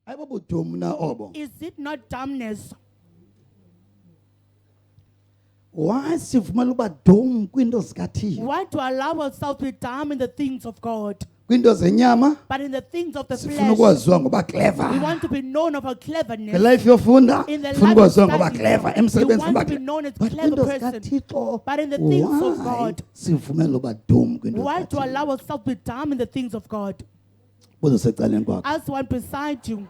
Is it not dumbness? Why sivumela uba dum kwinto zikaThixo? Why to allow ourselves to be dumb in the things of God? Kwinto zenyama But in the things of the sifuna flesh, ukwaziwa ngoba we clever. want to be known of our cleverness. Ngelife yofunda In the sifuna life of ukwaziwa ngoba study, clever. you Emsebenzini want ngoba to be clever. known as a But clever kwinto person. zikaThixo, But in the things of why God, sivumela uba dum kwinto why to zikaThixo? allow ourselves to be dumb in the things of God? Buzo secaleni kwakho. Ask one beside you.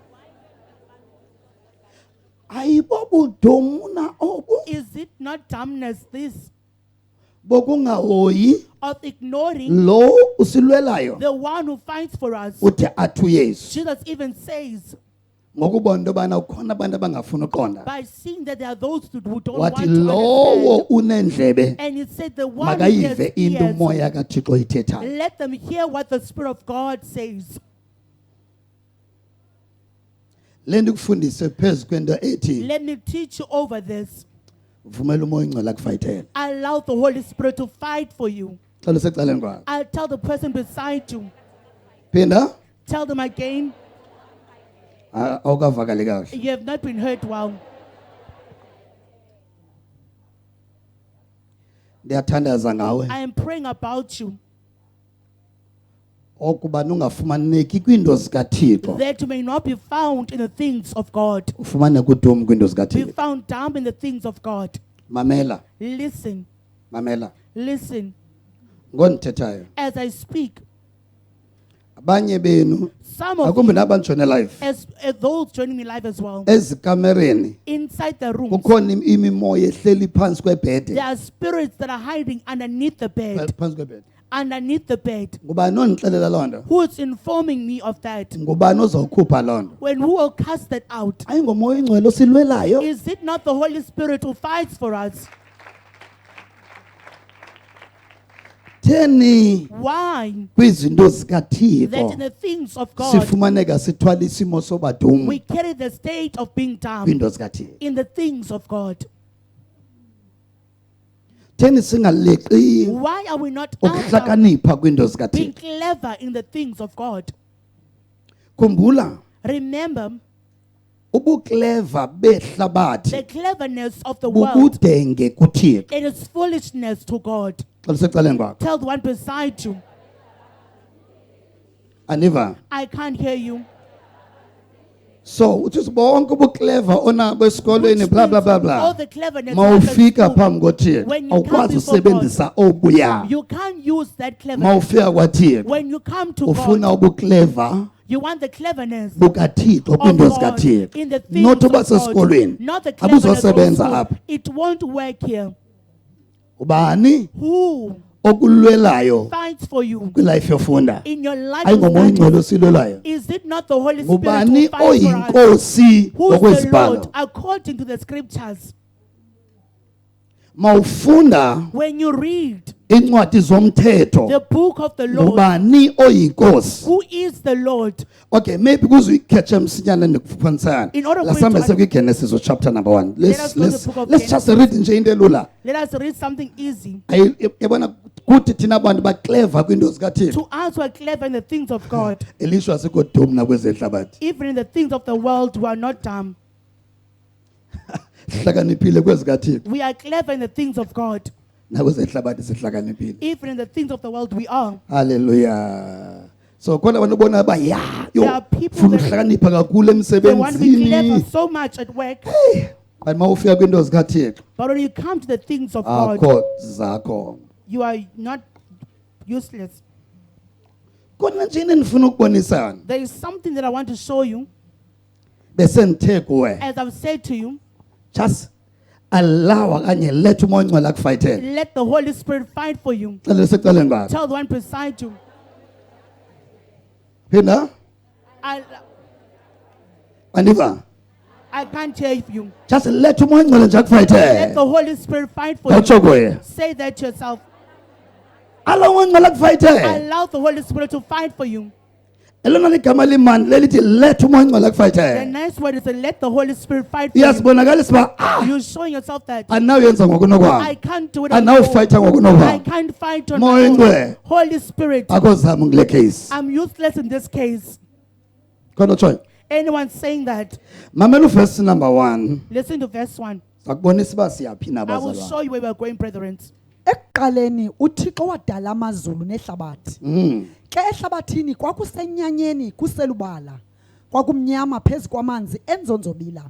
Ayibobudum na obu Is it not dumbness this bokungahoyi of ignoring lo usilwelayo the one who fights for us? uthi athu Yesu Jesus even says, ngokubona into yobana ukhona abantu abangafuni uqonda by seeing that there are those who don't want wathi to lowo understand. unendlebe And he said, the one who has makayive into ears, umoya kaThixo ithethayo. let them hear what the Spirit of God says. Le nto ikufundise phezu kwento ethi Let me teach you over this. vumela umoya ingcwele akufayithele. Allow the Holy Spirit to fight for you. Xa lusecaleni kwakho. I'll tell the person beside you. Phinda Tell them again, awukavakali kakuhle. you have not been heard well. Ndiyathandaza ngawe I am praying about you, okuba ungafumaneki kwiinto zikaThixo. that you may not be found in the things of God. Ufumane kudum kwiinto Be zikaThixo. found dumb in the things of God. Mamela, Listen, mamela. listen. Ngondithethayo. As I speak, Abanye benu some of akumbi you, nabantshone live as those joining me live as well, ezikamereni inside the room, kukhona imimoya ehleli phansi kwebhede. there are spirits that are hiding underneath the bed. Phansi kwebhede. Underneath the bed. Ngubani ondixelela loo nto? Who is informing me of that? Ngubani ozawukhupha loo nto? When who will cast that out? Ayingomoya ingcwele osilwelayo. Is it not the Holy Spirit who fights for us? Theni Why? kwizinto That in zikaThixo the things of God, sifumaneka sithwala isimo soba dum we carry the state of being dumb kwiinto zikaThixo. in the things of God. Theni singaleqi Why are we not after ukuhlakanipha kwiinto being zikaThixo. clever in the things of God? Khumbula Remember, ubukleva the behlabathi cleverness of the world, bubudenge kuThixo. it is foolishness to God. Xa lusecaleni kwakho. Tell the one beside you, Aniva. I can't hear you. So uthi bonke ubukleva onabo esikolweni Which bla bla means bla all bla. the cleverness you have in Mawufika school, phambi koThixo when you come awukwazi before usebenzisa obuya. you can't use that cleverness. Mawufika kwaThixo When you come to ufuna God, ubukleva you want the cleverness bukaThixo of kwiinto God zikaThixo. in the things Not uba of God, sesikolweni. not the cleverness of Abuzosebenza school. apha. It won't work here. Ubani Who okulwelayo fights for you kwilife yofunda? in your life? Ayingomoya ingcwele osilwelayo. Is it not the Holy Spirit Ngubani who fights for us? oyinkosi Who is the ngokwezibhalo? Lord according to the scriptures? Mawufunda When you read incwadi the zomthetho book of the Lord, ngubani oyinkosi? who is the Lord? Okay, maybe kuze uyikhethe msinyane ndikufunisana. In order for Let's you to sambe Genesis chapter number 1. us go to the book of Let's just Genesis. read nje into elula. Let us read something easy. Yabona kuthi thina abantu baclever kwiinto zikaThixo. To us who are clever in the things of God, Elisha asikho dum nakwezehlabathi. even in the things of the world, we are not dumb. Sihlakaniphile kwezikaThixo. We are clever in the things of God. Nakwezehlabathi sihlakaniphile. Even in the things of the world, we are. Hallelujah. So khona abantu bona ba ya yo There are people funa that- ukuhlakanipha kakhulu They want to be clever emsebenzini. so much at work, But mawufika kwiinto zikaThixo but when you come to the things of God, akho zakho. you are not useless. Khona nje endifuna ukubonisana. There is something that I want to show you. Bese ndithe kuwe. As I've said to you, Just allow okanye let umoya ingcwele akufayithele. let the Holy Spirit fight for you. Xela secaleni kwakho. Tell the one beside you, Phinda I aniva. can't hear you. Just let umoya ingcwele nje Let akufayithele. the Holy Spirit fight for you. Awutsho kuye. Say that yourself. Allow umoya ingcwele akufayithele. Allow the Holy Spirit to fight for you. Elona ligama limandi lelithi let umoya ingcwele The akufayithele. nice word is to let the Holy Spirit fight for you. Iyasibonakalisa uba You're showing yourself that andinawuyenza I ngokunokwam. can't do it on my Andinawufayitha own. I ngokunokwam. can't fight on Moya my own. ingcwele. Holy Spirit, Akho zama kule case. I'm useless in this case. Khona utshoyo. Anyone saying that, mamela uverse number 1 listen to verse 1. sakubonisa uba siyaphi na I will bazalwane. show you where we are going, brethren. Ekuqaleni uThixo wadala amazulu nehlabathi. Ke ehlabathini kwakusenyanyeni kuselubala. Kwakumnyama phezu kwamanzi enzonzobila.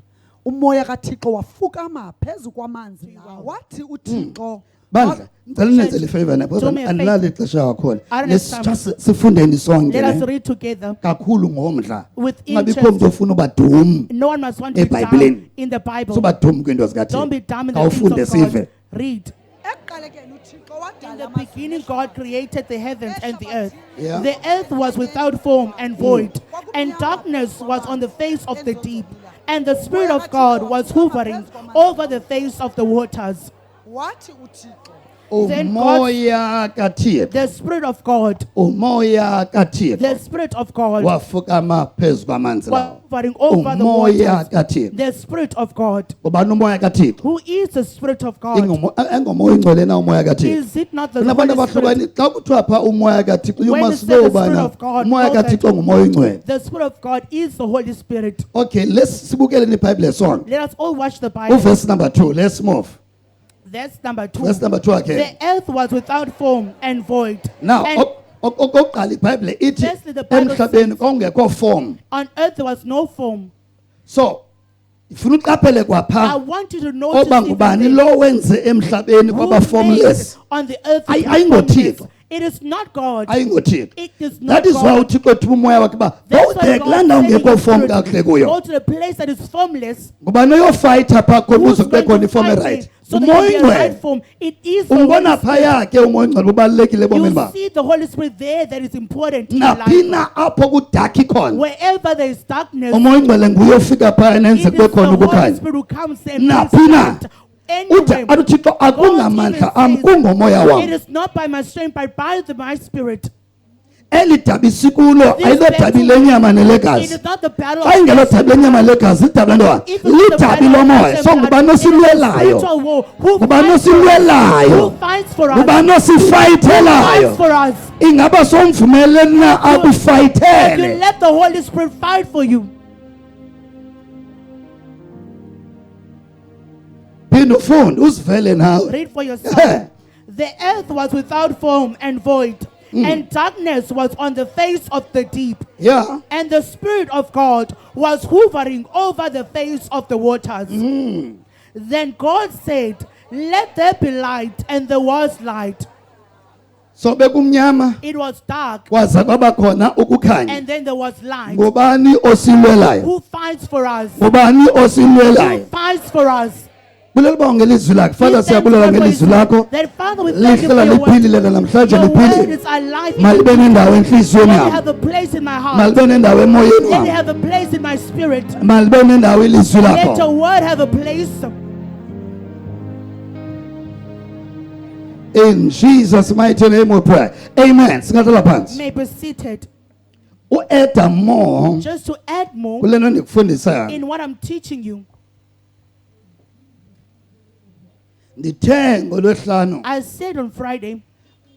Umoya kaThixo wafukama phezu kwamanzi lawo. Wathi uThixo Bandla, ngicela nenze le favor na Do me because a andilali ixesha kakhulu. I don't Let's have just sifundeni sonke Let us ne. read together. Kakhulu ngomdla. With Ngabikho interest. umuntu ofuna uba dum. No one must want to be eBhayibhelini. dumb in the Bible. Soba dum kwinto zikaThixo. Don't be dumb in the Awufunde things of sive. God. Read. ekuqalekeni uThixo In wadala the amazulu. beginning, God created the heavens and the earth. Yeah. The earth was without form and void, and darkness was on the face of the deep. And the Spirit of God was hovering over the face of the waters. Wathi uThixo Then Umoya kaThixo. The Spirit of God, Umoya kaThixo. the Spirit of God Wafukama phezu kwamanzi was lawo. hovering over the Umoya waters. kaThixo. The Spirit of God. Ubani umoya kaThixo? Who is the Spirit of God? Engomoya ingcwele na umoya kaThixo. Is it not the Kunabantu Holy Spirit? abahlukani xa kuthiwa pha umoya kaThixo you When must it says know the Spirit ubana of God, umoya know that kaThixo ngumoya ingcwele. The Spirit of God is the Holy Spirit. Okay, let's sibukele iBhayibhile sonke. Let us all watch the Bible. Verse number 2, let's move. Verse number 2. Verse number 2 again. The earth was without form and void. Now, And okokuqala iBhayibhile ithi Firstly, the Bible emhlabeni kwakungekho form. on earth there was no form. So, ifuna uqaphele I kwapha want you to notice oba ngubani lo wenze emhlabeni kwaba formless. on the earth. Ay- is not ayingoThixo. formless. It is not God. Ayingothixo. It is not That is why God. uThixo ethu umoya wakhe ba That's why bawubheka God laa ndawo said in ngekho the form Spirit, kakuhle go kuyo. to the place that is formless. Ngubani oyofayitha phaa khona Who's ukuze kube going khona to iform fight right? it so that Umoya it be a right ingcwele. form? It is the Umbona Holy Spirit. phaya ke umoya ingcwele ubalulekile ebomini You bakho. see the Holy Spirit there that is important in your Naphi life. na apho kudakhi khona. Wherever there is darkness, Umoya ingcwele nguye ofika phaya nenze it is kube the khona Holy ukukhanya. Spirit who comes and Naphi brings na. light. Uthi Anyway, athi uThixo God akungamandla even am says, kungomoya it wam. is not by my strength, but by my spirit. Eli dabi sikulo This ayilo dabi battle- lenyama It nelegazi. is not the battle Xa ingelo flesh dabi and lenyama blood. legazi idabi lentwana If it's the battle lidabi of lomoya. flesh So and ngubani blood, it is a osilwelayo? spiritual war. Who Ngubani fights for us? osilwelayo? Who fights for us? Ngubani Who fights osifayithelayo? for us? Ingaba somvumele na You akufayithele. let the Holy Spirit fight for you. Phinda ufunde uzivele nawe. Read for yourself. The earth was without form and void, and darkness was on the face of the deep. Yeah. And the Spirit of God was hovering over the face of the waters. Then God said, "Let there be light," and there was light. So bekumnyama It was dark, kwaza kwaba khona ukukhanya. and then there was light. Ngubani osilwelayo? Who fights for us? Ngubani Who osilwelayo? fights for us? Bulela uba ngelizwi lakho. Father We thank siyabulela God for ngelizwi His lakho. word. That Father, we thank you for Lihlala your word. liphilile namhlanje Your word liphilile. is alive. Malibe nendawo enhliziyweni Let it yam. have a place in my heart. Malibe nendawo emoyeni Let it wam. have a place in my spirit. Malibe nendawo ilizwi Let your lakho. word have a place. In Jesus mighty name we pray. Amen. Singahlala phansi. May be seated. U-Adam Moore Just to add more kule nto ndikufundisayo. in what I'm teaching you, Ndithe ngolwesihlanu I said on Friday,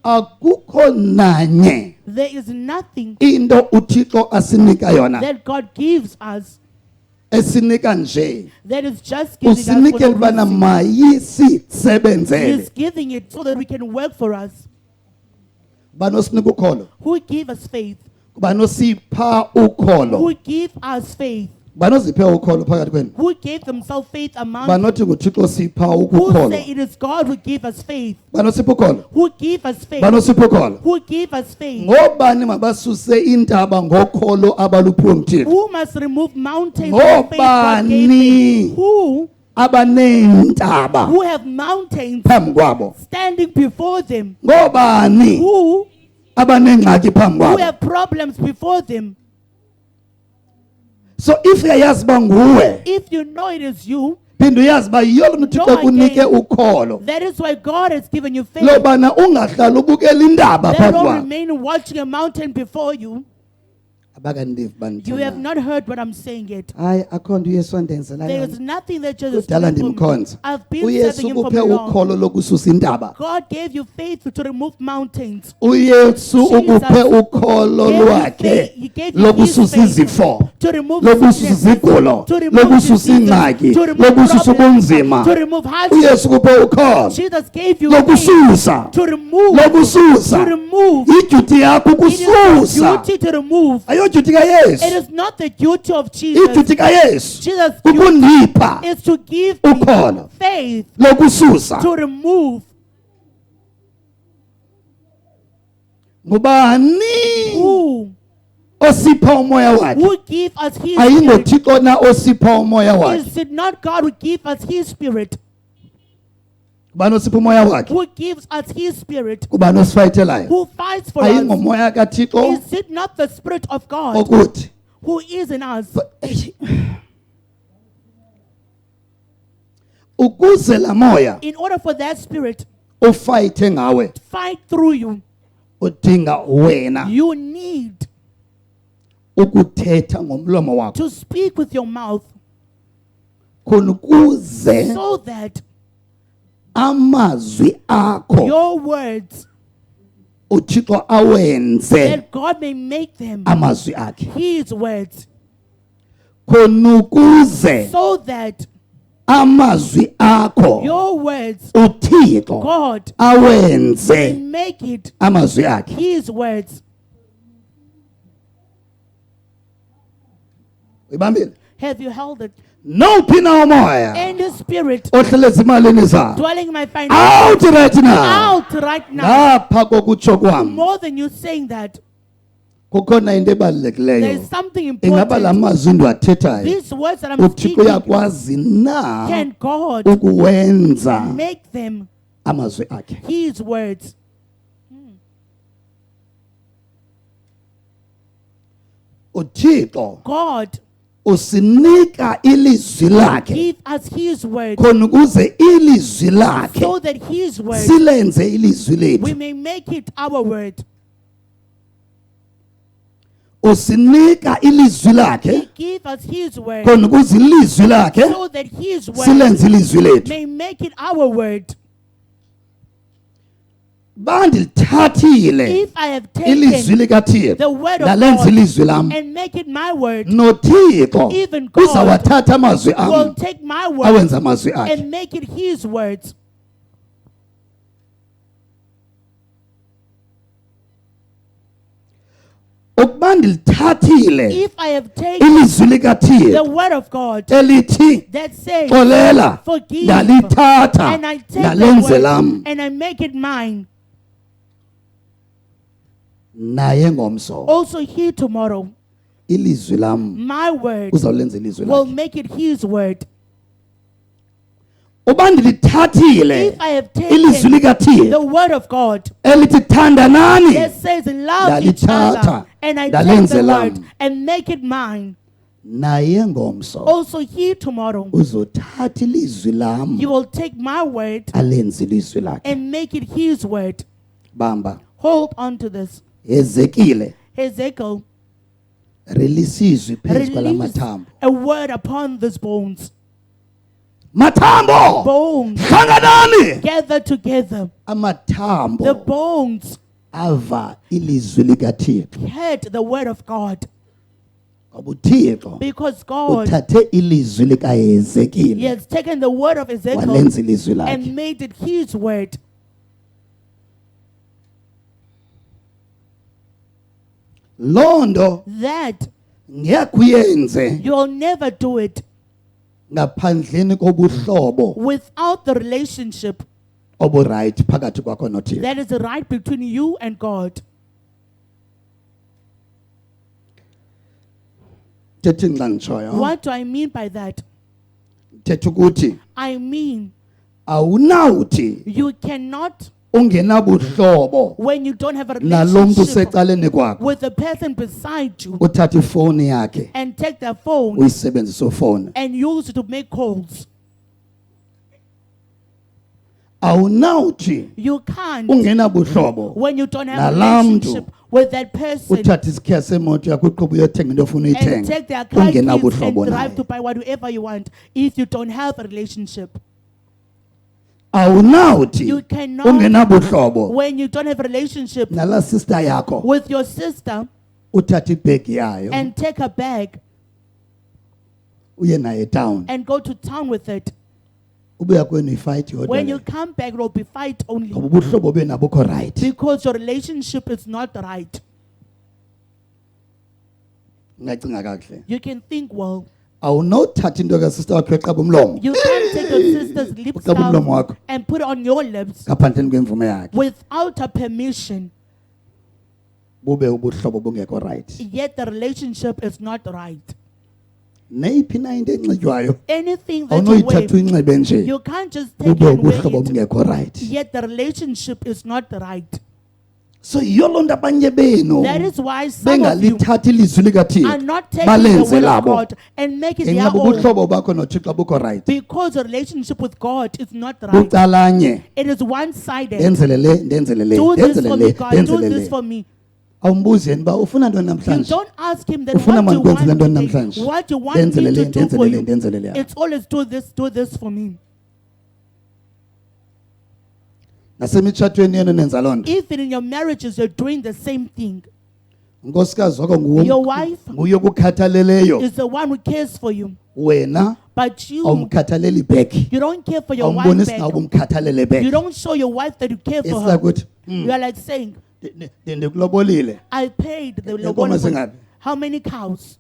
akukho nanye there is nothing into uThixo asinika yona that God gives us esinika nje. that is just giving us for Usinikela no ubana reason. mayisisebenzele. He's giving it so that we can work for us. Banosinika ukholo. Who give us faith? Banosipha ukholo. Who give us faith? Banoziphe ukholo phakathi kwenu. Who gave themselves faith among Banothi nguThixo sipha who ukukholo. say it is God who give us faith? Banosipha ukholo. Who give us faith? Banosipha ukholo. Who give us faith? Ngobani mabasuse intaba ngokholo abaluphiwe nguThixo. Who must remove mountains of faith God gave me? Ngobani Who abaneentaba have mountains phambi kwabo. standing before them? Ngobani Who abanengxaki phambi kwabo. have problems before them? So if uyayazi uba nguwe, If you know it is you, phinda uyazi uba yiyo loo nto uThixo kunike ukholo. that is why God has given you faith. Lobana ungahlali ubukela indaba That phambi don't kwabo. remain watching a mountain before you. abakandivi You have banithanda not heard what I'm saying yet. hayi akho nto uyesu wandenzela There yona is nothing that Jesus is kudala doing for me. ndimkhonza I've been uyesu serving him for ukuphe long. ukholo lokususa intaba God gave you faith to remove mountains. uyesu ukuphe ukholo Gave you lwakhe faith- He gave you his lokususa faith izifo to remove lokususa sickness, izigulo to remove lokususa diseases, ingxaki to remove lokususa problems, ubunzima to remove hardship. uyesu ukuphe ukholo Jesus gave you faith lokususa to remove, lokususa to remove. idyuti yakho It is your kususa duty to remove. ayodyuti kayesu It is not the duty of Jesus. idyuti kayesu Jesus' duty ukundipha is to give me ukholo faith lokususa to remove. ngubani Who osipha umoya wakhe will give us his spirit? ayingothixo na osipha umoya wakhe Is it not God who give us his spirit? ngubani osipha umoya wakhe Who gives us his spirit? ngubani osifayithelayo Who fights for us? ayingomoya kathixo Is it not the spirit of God okuthi who is in us? ukuze la moya In order for that spirit ufayithe ngawe to fight through you, udinga wena you need ukuthetha ngomlomo wakho to speak with your mouth khona ukuze so that amazwi akho your words, uthixo awenze that God may make them amazwi akhe his words, khona ukuze so that amazwi akho your words, uthixo God, awenze may make it amazwi akhe his words. uyibambile Have you held it? nowuphi na umoya And the spirit ohlele ezimalini zakho dwelling in my finances out right now out right now. lapha kokutsho kwami More than you saying that, kukhona into there ebalulekileyo is something ingaba la important. mazwi ndiwathethayo These words that I'm uthixo speaking, uyakwazi na can God ukuwenza make them amazwi akhe his words? uthixo God usinika ilizwi lakhe give us his word khona ukuze ilizwi lakhe so that his word silenze ilizwi we lethu may make it our word. usinika ilizwi He lakhe give us his word khona ukuze ilizwi lakhe so that his word silenze ilizwi lethu may make it our word. bandilithathile If I have ilizwi taken likathixo the word of lalenza God ilizwi lam and make it my word, nothixo Even God uzawathatha amazwi will am take my word awenza amazwi akhe and make it his words. ukuba ndilithathile If I have taken ilizwi the likathixo word of God elithi that says, xolela forgive, ndalithatha and I take the ndalenze word lam and I make it mine, naye ngomso also he tomorrow, ilizwi lam my word uzawulenza ilizwi will lakhe make it his word. uba ndilithathile If I have ilizwi taken likathixo the word of God elithi thandanani that says love each ndalithatha other, and I take ndalenze the lam word and make it mine, naye ngomso also he tomorrow, uzothatha ilizwi lam he will take my word alenze ilizwi lakhe and make it his word. bamba Hold on to this. ezekile Ezekiel, release izwi phezu kwala release mathambo a word upon these bones. mathambo Bones hlanganani gather together. The amathambo bones ava ilizwi likathixo heard the word of God ngoba uthixo because God, uthathe ilizwi he likaHezekile has taken the word of Ezekiel walenza ilizwi lakhe and made it his word. loo nto That ngeke uyenze you'll never do it ngaphandleni kobuhlobo without the relationship oburayithi phakathi kwakho nothixo that is right between you and God. thethi xa nditshoyo What do I mean by that? thetha ukuthi I mean, awunawuthi you cannot, ungenabuhlobo when you don't have a nalo mntu relationship usecaleni kwakho with the person beside you, uthatha ifowuni yakhe and take their phone uyisebenzisa ufowuni and use it to make calls. awunawuthi You can't, ungenabuhlobo when you don't have a nalaa relationship mntu with that person uthathe isikhiya semoto yakho uqhuba uyothenga into ofuna and uyithenga take their car keys and ungenabuhlobo drive to naye buy whatever you want if you don't have a relationship. awunawuthi You cannot, ungenabuhlobo when you don't have a relationship nala sister yakho with your sister uthathe ibhegi yayo and take a bag uye naye town and go to town with it. ubuya kwenu ifight yodwa When you le. come back, it will be fight only ngoba ubuhlobo benu abukho right because your relationship is not right. ngacinga kakuhle You can think, well, awunothatha into kasister wakho eqaba umlomo you can't take your sister's lips Uqaba umlomo wakho down and put it on your lips ngaphandleni kwemvume yakhe without her permission, bube ubuhlobo bungekho right yet the relationship is not right. neyiphi na into enxitywayo Anything that you awunoyithatha wear, uyinxibe nje you can't just take bube it and wear ubuhlobo it, bungekho right yet the relationship is not right. so yiyo loo nto abanye benu That is why some of you bengalithathi ilizwi are likathixo not taking the balenze word of labo God and make it their ngenxa own ubuhlobo bakho nothixo bukho right because your relationship with God is not right. bucalanye It is one-sided. ndenzele le ndenzele le Do this ndenzele for le me, God. Do ndenzele this le for me. awumbuzi yena uba ufuna ntoni You namhlanje don't ask him that ufuna what you mandikwenze le want ntoni today, namhlanje what you want me ndenzele le to do ndenzele for le you. ndenzele le It's always do this for me. nasemitshatweni yenu nenza loo nto Even in your marriages, you're doing the same thing. unkosikazi wakho Your wife nguye okukhathaleleyo is the one who cares for you, wena but you awumkhathaleli bheki you don't care for your wife awumbonisi nawe back. ubumkhathalele You bheki don't show your wife that you care for her. esilakuthi You are like saying, ndikulobolile I paid the Inkomo lobola. zingaphi? How many cows?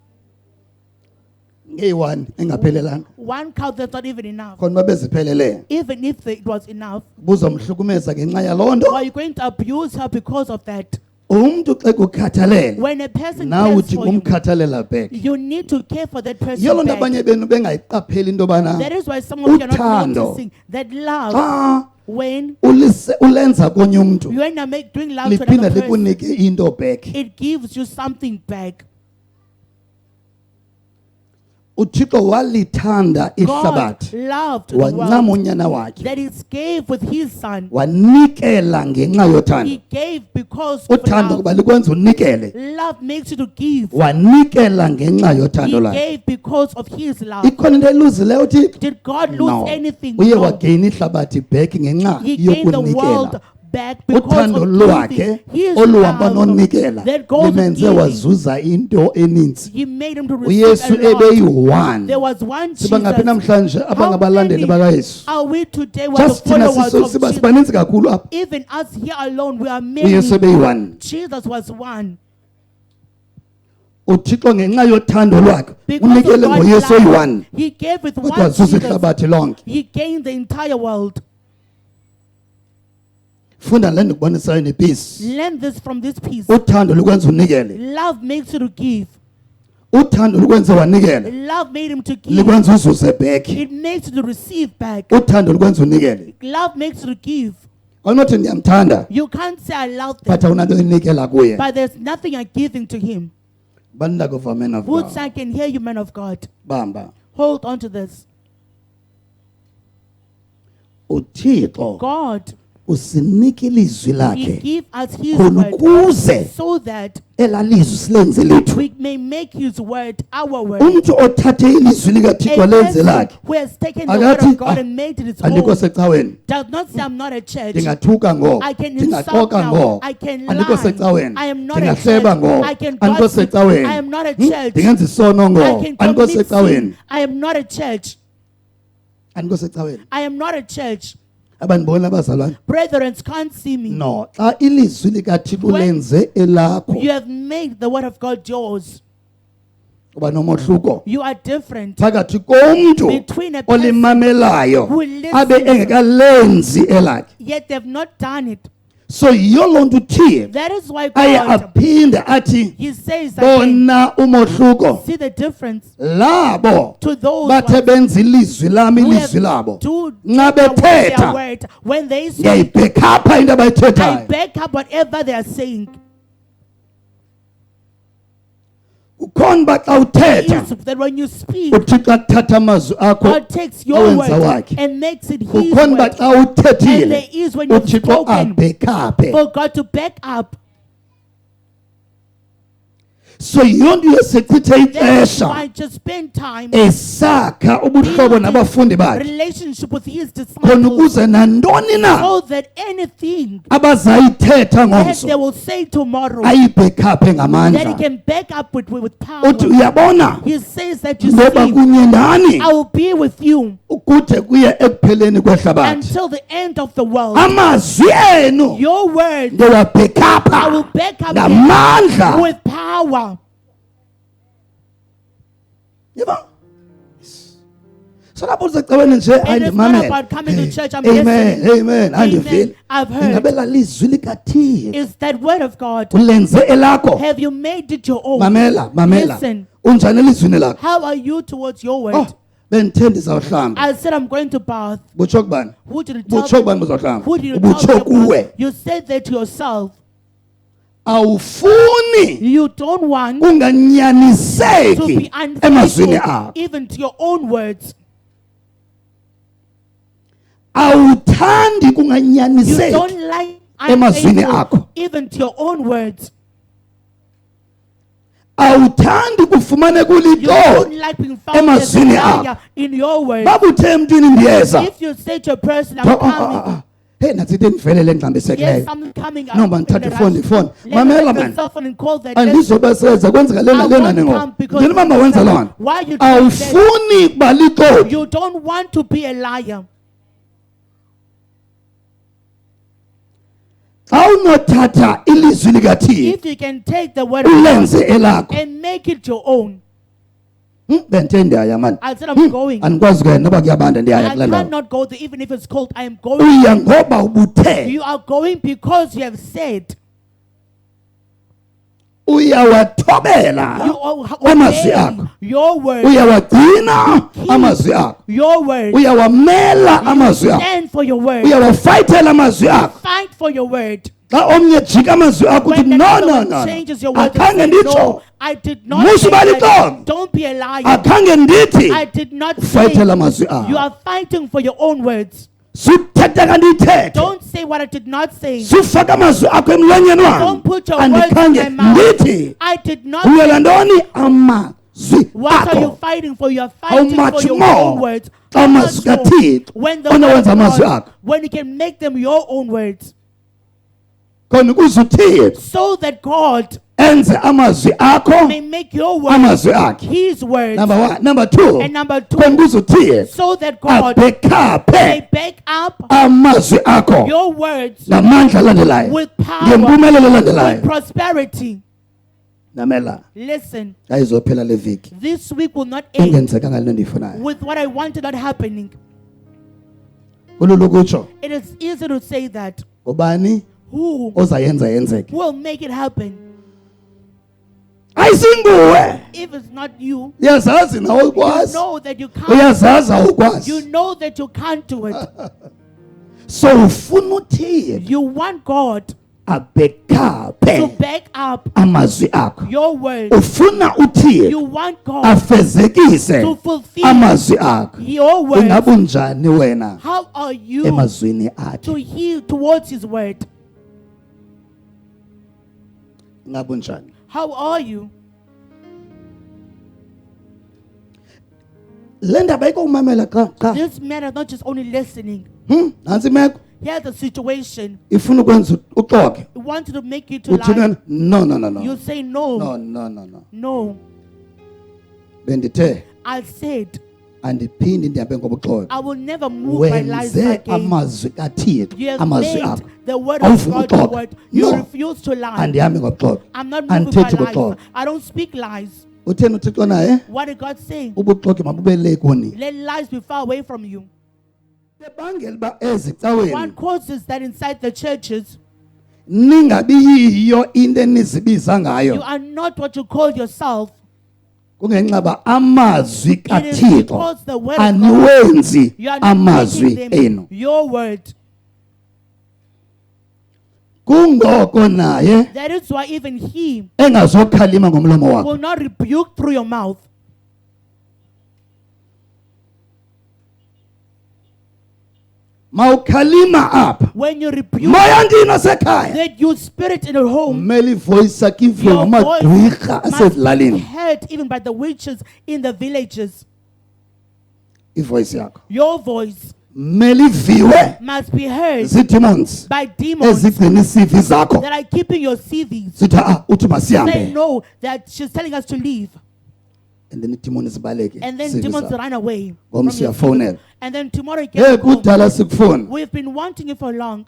ngeyi-1 engaphelelanga One cow that's not even enough. khona uba beziphelele Even if it was enough, buzomhlukumeza ngenxa yaloo nto are you going to abuse her because of that? umntu xa kukhathalele When a person nawe cares uthi for you, ngumkhathalela bheki you need to care for that person yiyo loo nto back. abanye benu bengayiqapheli into yobana That is why some of you are not Uthando. noticing that love, xa when ulenza konye umntu you end up doing love to liphinde another person, likunike into bheki it gives you something back. uthixo walithanda God ihlabathi loved the wancama world unyana wakhe that He gave with His Son. wanikela ngenxa yothando He gave because of uthando love. kuba likwenza unikele Love makes you to give. wanikela ngenxa yothando He lwakhe gave because of His love. ikhona into eluzileyo uthixo Did God lose no anything? uye No. wageyina ihlabathi bheki ngenxa He gained the yokunikela world back because uthando of lwakhe giving His oluhamba love nonikela that goes with limenze giving. wazuza into eninzi He made him to receive uyesu a lot. ebeyi-1 There was one siba ngaphi Jesus. namhlanje How abangabalandeli many bakayesu are we today? We are the just thina followers of siba Jesus. sibaninzi kakhulu apha Even us here alone, we are uyesu many. ebeyi-1 Jesus was one. uthixo ngenxa yothando lwakhe Because of unikele God's ngoyesu love, oyi-1 He gave with kodwa one wazuza Jesus. ihlabathi lonke He gained the entire world. funda le ndikubonisayo nepisi Learn this from this piece. uthando lukwenza unikele Love makes you to give. uthando lukwenza wanikele Love made him to give. likwenza uzuze bheki It makes you to receive back. uthando lukwenza unikele Love makes you to give. awunothi ndiyamthanda You can't say I love but them, awunanto inikela kuye but there's nothing you're giving to him. bandakova man of Woods, God I can hear you, man of God. bamba Hold on to this. uthixo God, usinike ilizwi He lakhe give us His khona word ukuze so that elaa lizwi silenze lethu we may make His word our word. umntu othathe ilizwi likathixo A lenze person lakhe who has taken the word akathi of God "Ah, and made it his andikho own secaweni does not say I'm not a church. ndingathuka ngoko I can insult ndingaxoka now. ngoko I can andikho lie. secaweni I am not a ndingahleba church. ngoko I can andikho gossip. secaweni I am not a church. ndingenza isono I ngoko can andikho commit secaweni sin. I am not a church. andikho secaweni I am not a church. abandibona abazalwane Brethren can't see me. no xa ilizwi likathixo When lenze elakho You have made the word of God yours. uba nomohluko You are different phakathi komntu between a person olimamelayo who listens, abe engekalenzi elakhe yet they've not done it. so yiyo loo nto uthixo That is why aye God, aphinde athi He says again, bona umohluko see the difference labo to those bathe ones benza ilizwi lami who ilizwi have labo do nxa their bethetha word. When they speak, ngiyayibhekhapha into I abayithethayo back up whatever they are saying. ukhona uba xa uthetha Is that when you speak, uthixo athatha amazwi akho God takes your awenza word wakhe and makes it His ukhona uba word. xa And uthethile there is when you've uthixo spoken abhekhaphe for God to back up. so yonke yesichithe That's ixesha why just spend time esakha ubuhlobo nabafundi bakhe relationship with his khona disciples, ukuze nantoni na so that anything abazayithetha that they ngomso will say tomorrow, ayibhekhaphe that he ngamandla can back up with power. uthi uyabona He says that you ngoba see, kunye nani I will be with you ukude kuye ekupheleni kwehlabathi until the end of the world. amazwi enu Your words I ngewabhekhapha will back up them ngamandla with power. yebo so lapho uzacabana nje It is not about coming to church. I'm amen listening. amen Amen. andivile I've heard. ingabela lizwi likathixo Is that word of God? ulenze elakho Have you made it your own? mamela Listen. unjani elizwini lakho How are you towards your word? oh bendithenda izawuhlamba I said I'm going to bath. butsho kubani Who did you tell butsho me? kubani uzawuhlamba Who did you tell butsho me kuwe about? You said that to yourself. awufuni You don't want unganyaniseki to be emazwini unfaithful akho even to your own words. awuthandi You kunganyaniseki don't like emazwini unfaithful akho even to your own words. awuthandi kufumane You don't kulixoki like being found as a emazwini liar akho in your words. babuthe emntwini ndiyeza If you say to a person, I'm coming, hey natsithi ndivelele yes, ngixambisekileyo I'm coming. No, man, thatha ifoni. Let Mamela, me take man. the cell phone and call that. Let's- andizobaseza kwenzeka lena I lena won't nengoba come because ndini mama wenza loo nto why you doing that? awufuni kuba lixoki You don't want to be a liar. xa unothatha ilizwi likathixo If you can take the word of God ulenze elakho and make it your own, benthe ndiyaya mani I said I'm going. andikwazi kuyena noba kuyabanda ndiyaya I kule ndawo cannot go there even if it's cold. I am going. uya ngoba ubuthe You are going because you have said. uyawathobela You are amazwi obeying akho your word. uyawagcina amazwi akho Your word. uyawamela amazwi akho Stand for your word. uyawafayithela amazwi akho Fight for your word. xa omnye jika amazwi akho uthi When the no other no one no changes your word, akhange and says, nditsho no, I did not Musu say bali that. xolo. Don't be a liar. akhange ndithi I did not say. ufayithela amazwi You akho are fighting for your own words. suthetha kanti ithethe Don't say what I did not say. sufaka amazwi akho emlonyeni Don't wami put your words in andikhange my mouth. ndithi I did not uyela say. ntoni amazwi What are you akho fighting for? You are how fighting much for your more own words. xa How amazwi much more kathixo when the word onowenza of amazwi God, akho when you can make them your own words, khona ukuze uthixo so that God enze amazwi akho may make your words amazwi akhe His words. number 1 number 2 And number khona 2, ukuze uthixo so that God abhekhaphe may back up amazwi akho your words ngamandla alandelayo with power, ngempumelelo with elandelayo prosperity. namela Listen, ayizophela le veki this week will not end ingenzekanga lento ndiyifunayo with what I wanted not happening. ululukutsho It is easy to say that. ubani Who ozayenza yenzeke will make it happen? ayisinguwe If it's not you, uyazazi nawe you ukwazi know that you can't. uyazazi awukwazi You know that you can't do it. so ufuna uthixo You want God to abhekhaphe back up amazwi akho your word. ufuna You uthixo want God afezekise to fulfill amazwi akho your word. ingabe unjani wena How are you emazwini to akhe heal towards His word? ingabe unjani How are you? le ndaba ayikokumamela xa This man is not just only listening. nantsi imeko Here's the situation. ifuna ukwenza uxoke He wanted to make you to uthini lie. wena no no no You no say no no. no no no No. bendithe I said andiphindi ndihambe ngobuxoki I will never move by lies wenze again. amazwi kathixo You have amazwi made akho the word of awufuni God your uxoka word. You no refuse to lie. andihambi ngobuxoki I'm not moving by andithethi lies. ubuxoki I don't speak lies. utheni uthixo naye What did God say? ubuxoki mabube le kuni Let lies be far away from you. ebangela uba What ezicaweni causes that inside the churches, ningabi yiyo into enizibiza you ngayo are not what you call yourself. kungenxa ba amazwi It is kathixo because the word of God, aniwenzi you are not amazwi making them enu your word. kungoko naye That is why even He engazokhalima ngomlomo wakho will not rebuke through your mouth. mawukhalima apha when you rebuke moya ndini osekhaya that you spirit in your home, kumele ivoice yakhe ive your voice ngamagqwirha must be asezilalini heard even by the witches in the villages. ivoice yakho Your voice kumele iviwe must be heard zii-demons by demons ezigcina ii-CV zakho that are keeping your CVs. zithi uthi Say masihambe no, that she's telling us to leave. and then iidemoni zibaleke And then CV demons zakho. run away. Ngomso from your uyafowunela. CVs. And then tomorrow you hey get a call. kudala sikufuna We've been wanting you for long.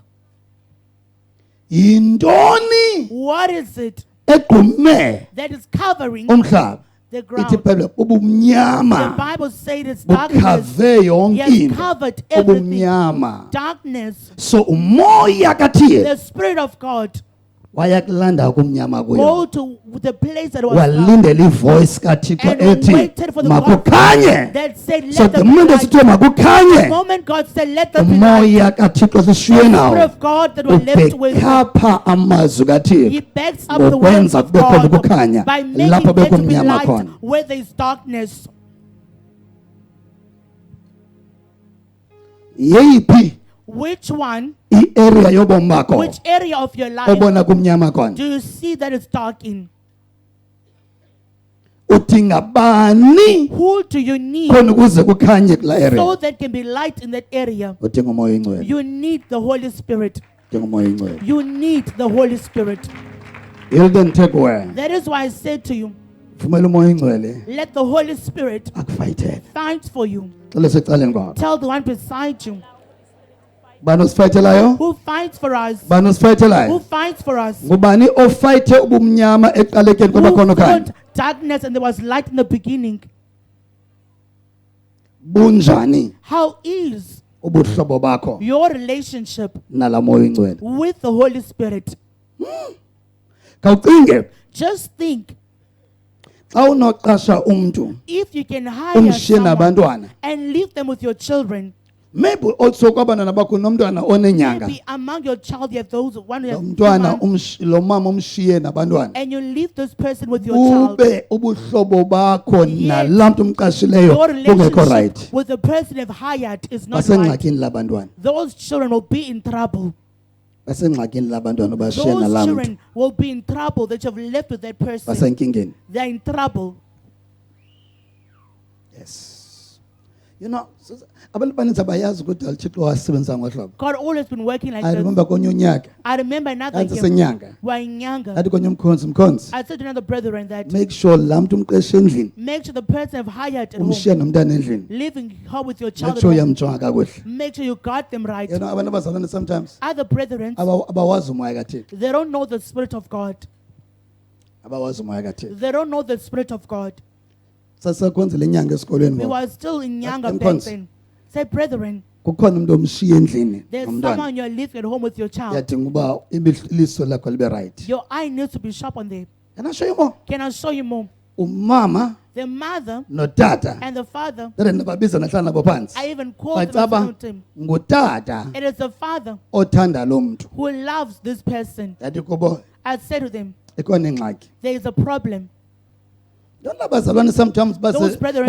yintoni What is it egqume that is covering umhlaba the ithi ground? ibhayibhile The ubumnyama Bible says it's darkness. bukhave yonke He has into covered everything. ubumnyama Darkness. so umoya kathixo The Spirit of God wayakulanda ukumnyama go kuyo to the place that was dark walindela ivoice kathixo and ethi waited for the God makukhanye that said, so let the the moment light. esithiwe The makukhanye moment God said, let the light. umoya kathixo The sishiye Spirit nawo of God that was left with him. ubekhapha amazwi He kathixo backs up the words ngokwenza of kube khona God ukukhanya by making lapho there to be bekumnyama light khona where there is darkness. yeyiphi Which one, i-area yobomi bakho which area of your life obona kumnyama khona do you see that it's dark in? udinga bani Who do you need khona ukuze kukhanye kula so area there can be light in that area? udinga umoya oyingcwele You need the Holy Spirit. udinga umoya oyingcwele You need the Holy Spirit. Hilden Tegwe That is why I said to you, vumela umoya oyingcwele let the Holy Spirit akufayithele fight for you. xele secaleni kwakho Tell the one beside you bani osifayithelayo who fights for us. bani Who osifayithelayo fights for us. ngubani ofayithe ubumnyama ekuqalekeni kwaba Who khona ukhanya fought darkness and there was light in the beginning. bunjani How is ubuhlobo bakho your relationship nala moya oyingcwele with the Holy Spirit? khawucinge Just think, xa unoqasha umntu if you can hire umshiye someone nabantwana and leave them with your children, maybe also kwabantwana bakho nomntwana onenyanga maybe among your child you have those one who lo has 2 mntwana months, lo mama umshiye nabantwana and you leave this person with your child. ube ubuhlobo bakho Yet nalaa mntu umqashileyo Your bungekho right relationship with the person you've hired is not right. basengxakini labantwana Those children will be in trouble. basengxakini labantwana ubashiye Those nalaa mntu children will be in trouble that you've left with that person. basenkingeni They're in trouble. yes you know abantu abaninzi abayazi ukuthi alithixo wasebenzisa ngohlobo God always been working like I this. remember konye unyaka I remember another kanti year, senyanga we're in Nyanga. athi konye mkhonzi I said to another brethren that make sure laa mntu umqeshe endlini make sure the person I've hired at home, umshiye nomntana endlini living home with your child make at sure home, uyamjonga kakuhle make sure you guard them right. you know abantu abazalwane sometimes Other brethren, abawazi umoya kathixo they don't know the Spirit of God. abawazi umoya kathixo They don't know the Spirit of God. sasakhonzela inyanga esikolweni We ngoku. were still in Nyanga back Mkhonzi. then. Say, brethren, kukhona umntu omshiye endlini there's nomntwana someone you're living at home with your child. yadinga uba iliso lakho libe right Your eye needs to be sharp on them. can I show you more Can I show you more? umama The mother notata and the father, tere ndibabiza nahlala nabo phansi I even called them and bacaba found him. ngutata It is the father othanda lo mntu who loves this person. yathi kubo I said to them, ikhona ingxaki there is a problem. yona abazalwane sometimes Those brethren-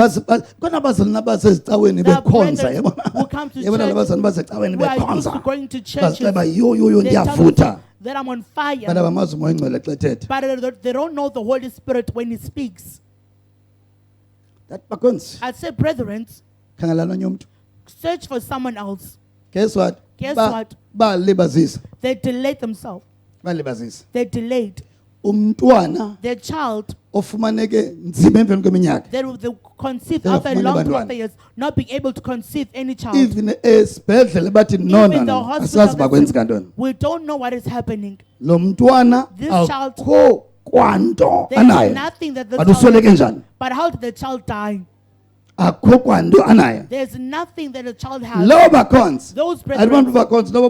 khona abazalwane abasezicaweni The bekhonza brethren who come to yabona church, labazalwane basecaweni who are used bekhonza to going to churches, baziceba yo they tell me ndiyavutha that I'm on but fire, abamazi umoya oyingcwele xa ethetha but they don't know the Holy Spirit when He speaks. that bakhonzi I said, brethren, khangela nonye umntu search for someone else. guess what Guess what? balibazisa They delayed themselves. balibazisa They delayed. umntwana Their child, ofumaneke nzima emveni kweminyaka they conceived They after a have long money, 12 bantwana. years, not being able to conceive any child. even esibhedlele bathi no Even the hospital, asazi bakwenzeka ntoni we don't know what is happening. lo mntwana This child- akho kwanto There's anayo nothing that the but usweleke child. njani But how did the child die? akho kwanto anayo There's nothing that the child has. lobo bakhonza Those abantu brethren, bakhonza lobo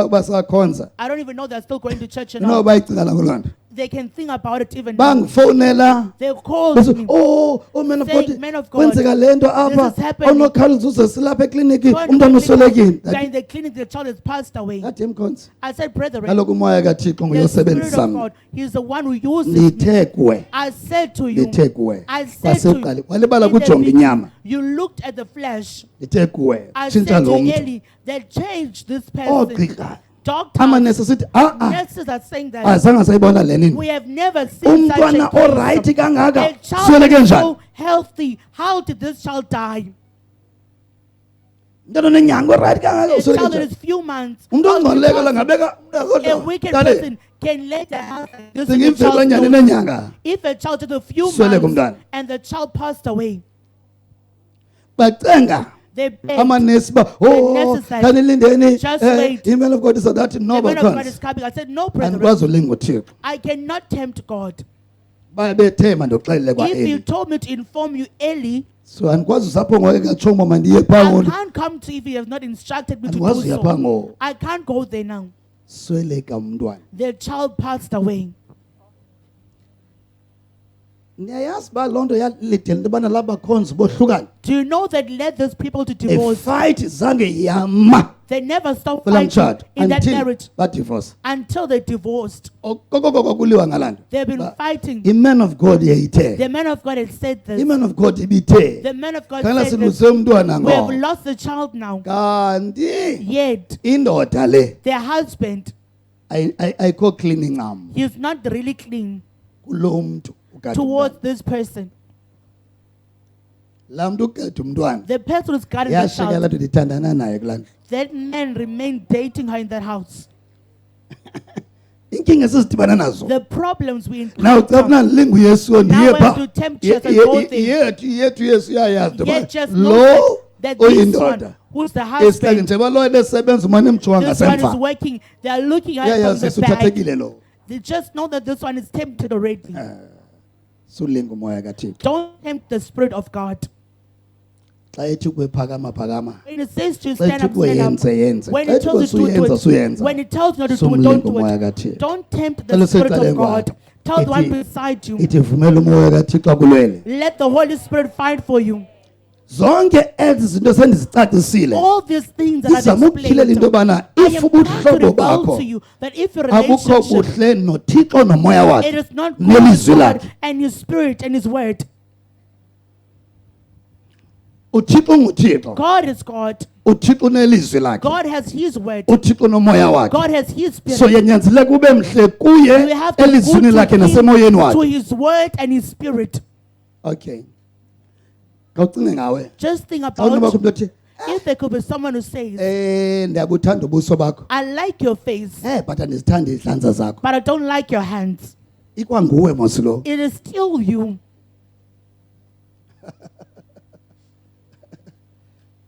basakhonza I don't even know they're still going to church noba now. bayicinga la kuloo nto They can think about it even now. Bangifonela. They called Bethi, me. oh man of Saying, God, "Man of God, kwenzeka lento apha. this is happening." Onokhali uze silapha ekliniki, God, umntwana they're uswelekile. in the clinic, the child has passed away. Ngathi emkhonzi. I said, brethren, Kaloku umoya kaThixo the Spirit nguyosebenzisa of mina. God, He's the one who uses me. Lithe kuwe. I said to you, Lithe kuwe. I said to Kwasekuqala you, walibala in the kujonga beginning, inyama. you looked at the flesh. Lithe kuwe. I said Tshintsha to lo mntu. Eli, that changed this Oh person. gqika. Doctors, Amanesi sithi nurses are saying that azange sayibona le nini. we have never seen such a Umntwana oright case. kangaka. A child Sweleke is njani? so healthy. How did this child die? Umntwana onenyanga oright kangaka A usweleke child that njani? is few months. Umuntu How did ongcoleka la this- ngabeka A wicked Dale, person can let the house. This is the singimfela child's nyani story. nenyanga. If a child is a few Sweleke months umntwana. and the child passed away, Bacenga. they begged. Amanesi ba nurses said, kanilindeni "Just wait." email of God is that no The man of God bakhona. is coming. I said, no, brethren, Andikwazi ulinga uThixo. I cannot tempt God. Bayabethema ndoxelele kwa If you Eli. told me to inform you early, So andikwazi usapho ngeke kathoma mandiye I phango. can't come to if he has not instructed me to do Andikwazi uya so. phango. I can't go there now. Sweleka umntwana. The child passed away. Niyayazi ba lonto yalidela into bana laba khonzi bohlukana. Do you know that led those people to A divorce? fight zange yama. They never stopped Kula fighting mtshato in that until marriage ba divorce. until they divorced. Okokoko kuliwa ngalando. They've been fighting. The man of God yayithe. The man of God had said The this. man of God ibithe. The man of God Kana said this. siluse umntwana We have ngo. lost the child now. Kanti Yet, indoda le their husband, ayikho cleaning arm he's not really clean kulo muntu ugada towards umntwana. this person. La muntu ugada umntwana. The person who's guarding the Yashekela child, ukuthi ithandana naye kulanda. that man remained dating her in that house. Inkinga esizidibana nazo. The problems we Now encounter, xabuna lingu Yesu now ndiye when pha. you tempt Jesus and go there, Yethu Yesu yayazi yet just know lo that this oyindoda. one, who's the Esihlaki husband, nje balo lesebenza umane emjonga this one is ngasemva. working, they are looking at it from Yayazi the back. usuthathekile lo. They just know that this one is tempted already. Sulinga umoya kaThixo. Don't tempt the Spirit of God. Xa ethi kuwe phakama phakama. When it says to Xa stand ethi up, kuwe stand up. yenze. When Xa it ethi kuwe tells you to do suyenza it, suyenza. when it tells you not to do it, Sumlinga don't do umoya it. kaThixo. Don't tempt Cela the Spirit sicele of God. kwakho. Tell the one Ithi- beside you. Ithi vumela umoya kaThixo akulwele. Let the Holy Spirit fight for you. Zonke ezi zinto sendizicacisile. All these things that Izama are ukukhilela into explained, yobana I if am trying to ubuhlobo reveal bakho to you that if your abukho relationship, buhle noThixo nomoya it wakhe is not nelizwi God lakhe. and His Spirit and His Word. uThixo nguThixo. God is God. uThixo nelizwi lakhe. God has His Word. uThixo nomoya wakhe. God has His Spirit. So yenyanzeleka ube mhle kuye We have to be elizwini good lakhe to nasemoyeni Him, to wakhe. His Word and His Spirit. Okay. Kawucinge ngawe. Just think Awunobakho about umuntu othi if there could be someone who says, ndiyabuthanda ubuso bakho. I like your face, But andizithanda izihlanza zakho. but I don't like your hands. Ikwanguwe mosilo. It is still you.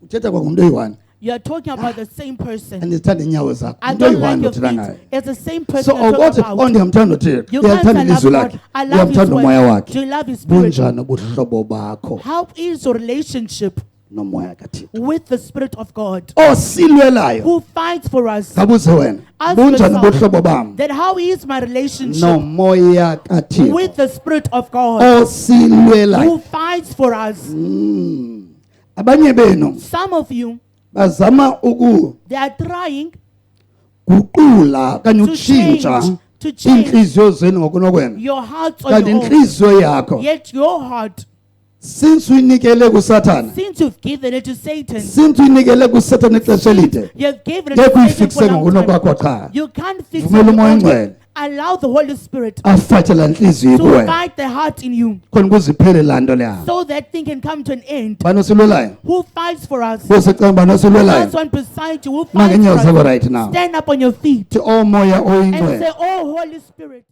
Uthetha kwangumuntu oyi-one. You are talking about the same person. Andizithanda iinyawo zakho. I Umuntu don't oyi-one like your uthetha feet. ngaye. It's the same person So you're awukothi talking about. ndiyamthanda uThixo. You can't say Uyathanda I love ilizwi God. lakhe. I love His Uyamthanda umoya Word. wakhe. Do you love His Spirit? Bunjani ubuhlobo bakho How is your relationship nomoya kaThixo? with the Spirit of God Osilwelayo. who fights for us? Kabuze wena. Ask Bunjani yourself, ubuhlobo bam then how is my relationship nomoya kaThixo? with the Spirit of God Osilwelayo. who fights for us? Abanye benu Some of you, bazama ukuguqula they are trying kanye to change, utshintsha to change iinhliziyo zenu ngokunokwena. your hearts on Kanti your own. inhliziyo yakho Yet your heart, since uyinikele kuSathana, since you've given it to Satan, since uyinikele kuSathana ixesha elide, you've given it ngeke to Satan uyifikise for a long ngokunokwakho time. qha. You can't fix it. Vumela on umoya your own. ongcwele Allow the Holy Spirit afake laa nhliziyo to kuwe fight the heart in you khona ukuze iphele laa nto leya. so that thing can come to an end. Bani osilwelayo? Who fights for us? Bosicanga bani There's osilwelayo? one beside you who Maka fights inyawo zakho for us. right now. Stand up on your feet Thi omoya and say, oyingcwele. Oh, Holy Spirit.